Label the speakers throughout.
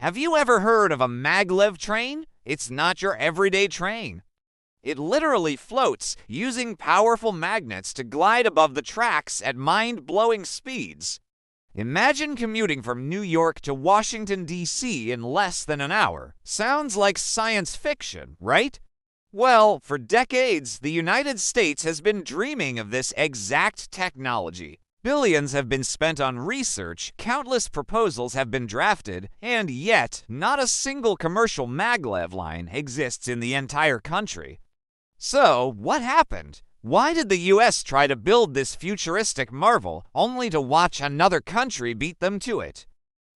Speaker 1: Have you ever heard of a maglev train? It's not your everyday train. It literally floats using powerful magnets to glide above the tracks at mind-blowing speeds. Imagine commuting from New York to Washington, D.C. in less than an hour. Sounds like science fiction, right? Well, for decades, the United States has been dreaming of this exact technology. Billions have been spent on research, countless proposals have been drafted, and yet, not a single commercial maglev line exists in the entire country. So, what happened? Why did the US try to build this futuristic marvel, only to watch another country beat them to it?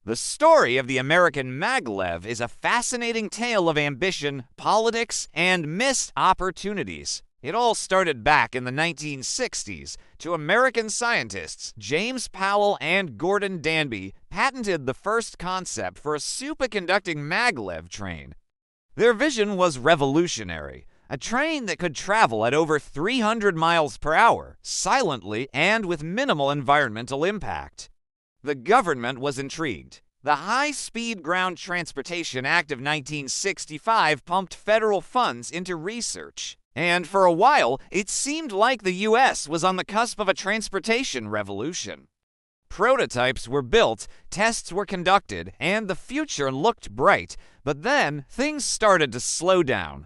Speaker 1: The story of the American maglev is a fascinating tale of ambition, politics, and missed opportunities. It all started back in the 1960s. Two American scientists, James Powell and Gordon Danby, patented the first concept for a superconducting maglev train. Their vision was revolutionary. A train that could travel at over 300 miles per hour, silently and with minimal environmental impact. The government was intrigued. The High-Speed Ground Transportation Act of 1965 pumped federal funds into research. And for a while, it seemed like the U.S. was on the cusp of a transportation revolution. Prototypes were built, tests were conducted, and the future looked bright. But then, things started to slow down.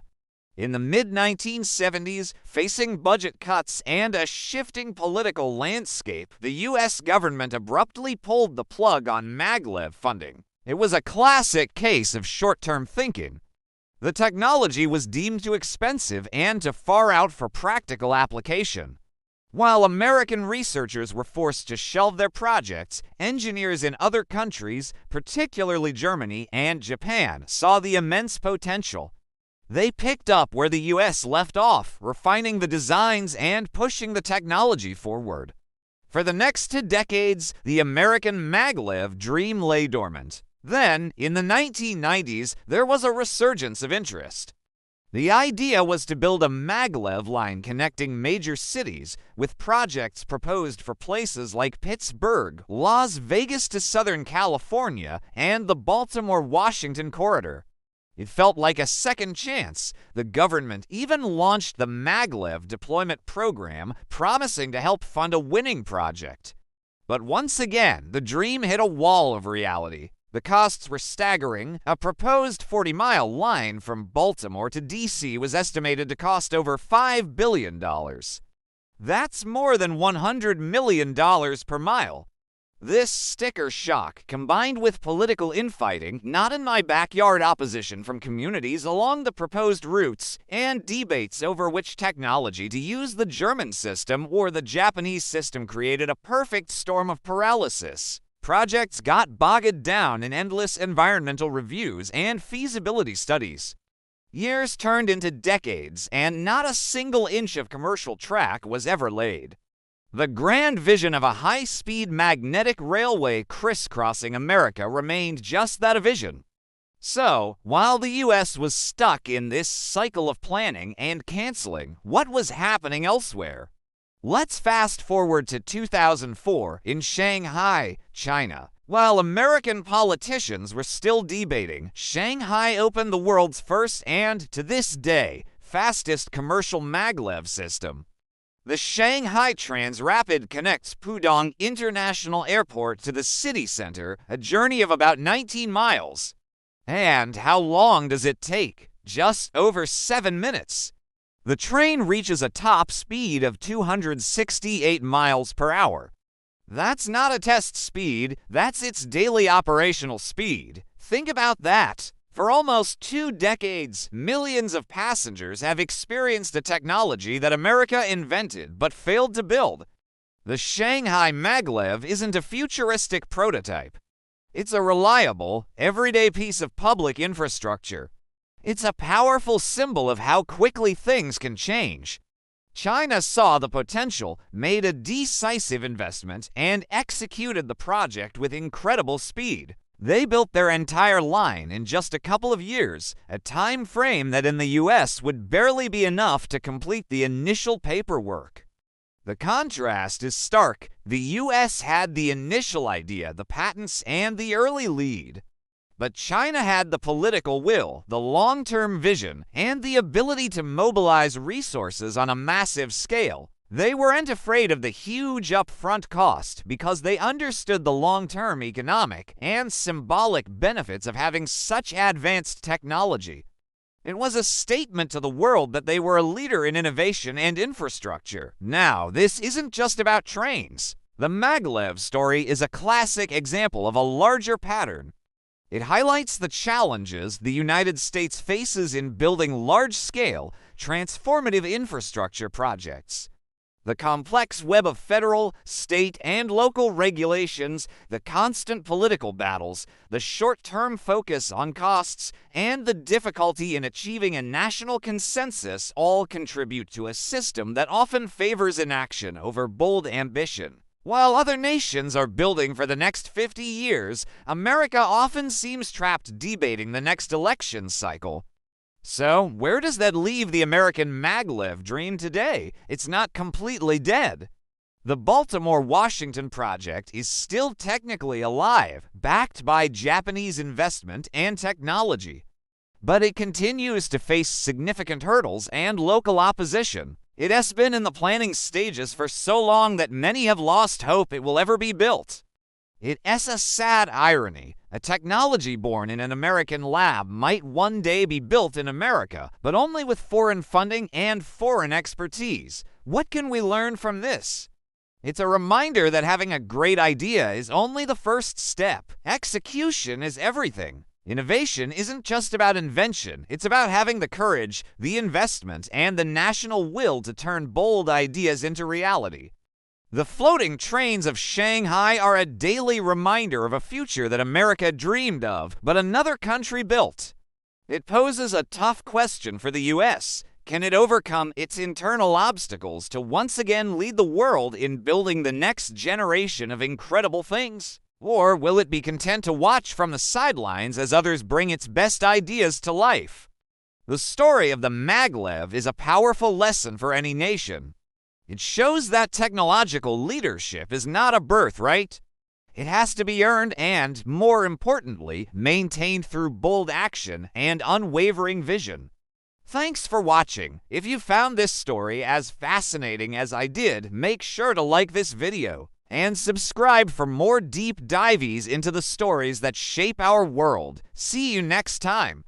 Speaker 1: In the mid-1970s, facing budget cuts and a shifting political landscape, the U.S. government abruptly pulled the plug on maglev funding. It was a classic case of short-term thinking. The technology was deemed too expensive and too far out for practical application. While American researchers were forced to shelve their projects, engineers in other countries, particularly Germany and Japan, saw the immense potential. They picked up where the U.S. left off, refining the designs and pushing the technology forward. For the next 2 decades, the American maglev dream lay dormant. Then, in the 1990s, there was a resurgence of interest. The idea was to build a maglev line connecting major cities, with projects proposed for places like Pittsburgh, Las Vegas to Southern California, and the Baltimore-Washington corridor. It felt like a second chance. The government even launched the maglev deployment program, promising to help fund a winning project. But once again, the dream hit a wall of reality. The costs were staggering. A proposed 40-mile line from Baltimore to D.C. was estimated to cost over $5 billion. That's more than $100 million per mile. This sticker shock, combined with political infighting, not in my backyard opposition from communities along the proposed routes, and debates over which technology to use, the German system or the Japanese system, created a perfect storm of paralysis. Projects got bogged down in endless environmental reviews and feasibility studies. Years turned into decades, and not a single inch of commercial track was ever laid. The grand vision of a high-speed magnetic railway crisscrossing America remained just that, a vision. So, while the U.S. was stuck in this cycle of planning and canceling, what was happening elsewhere? Let's fast forward to 2004 in Shanghai, China. While American politicians were still debating, Shanghai opened the world's first and, to this day, fastest commercial maglev system. The Shanghai Transrapid connects Pudong International Airport to the city center, a journey of about 19 miles. And how long does it take? Just over 7 minutes. The train reaches a top speed of 268 miles per hour. That's not a test speed, that's its daily operational speed. Think about that. For almost 2 decades, millions of passengers have experienced a technology that America invented but failed to build. The Shanghai maglev isn't a futuristic prototype. It's a reliable, everyday piece of public infrastructure. It's a powerful symbol of how quickly things can change. China saw the potential, made a decisive investment, and executed the project with incredible speed. They built their entire line in just a couple of years, a time frame that in the U.S. would barely be enough to complete the initial paperwork. The contrast is stark. The U.S. had the initial idea, the patents, and the early lead. But China had the political will, the long-term vision, and the ability to mobilize resources on a massive scale. They weren't afraid of the huge upfront cost because they understood the long-term economic and symbolic benefits of having such advanced technology. It was a statement to the world that they were a leader in innovation and infrastructure. Now, this isn't just about trains. The maglev story is a classic example of a larger pattern. It highlights the challenges the United States faces in building large-scale, transformative infrastructure projects. The complex web of federal, state, and local regulations, the constant political battles, the short-term focus on costs, and the difficulty in achieving a national consensus all contribute to a system that often favors inaction over bold ambition. While other nations are building for the next 50 years, America often seems trapped debating the next election cycle. So, where does that leave the American maglev dream today? It's not completely dead. The Baltimore-Washington project is still technically alive, backed by Japanese investment and technology. But it continues to face significant hurdles and local opposition. It has been in the planning stages for so long that many have lost hope it will ever be built. It is a sad irony. A technology born in an American lab might one day be built in America, but only with foreign funding and foreign expertise. What can we learn from this? It's a reminder that having a great idea is only the first step. Execution is everything. Innovation isn't just about invention, it's about having the courage, the investment, and the national will to turn bold ideas into reality. The floating trains of Shanghai are a daily reminder of a future that America dreamed of, but another country built. It poses a tough question for the U.S. Can it overcome its internal obstacles to once again lead the world in building the next generation of incredible things? Or will it be content to watch from the sidelines as others bring its best ideas to life? The story of the maglev is a powerful lesson for any nation. It shows that technological leadership is not a birthright. It has to be earned and, more importantly, maintained through bold action and unwavering vision. Thanks for watching. If you found this story as fascinating as I did, make sure to like this video and subscribe for more deep dives into the stories that shape our world. See you next time.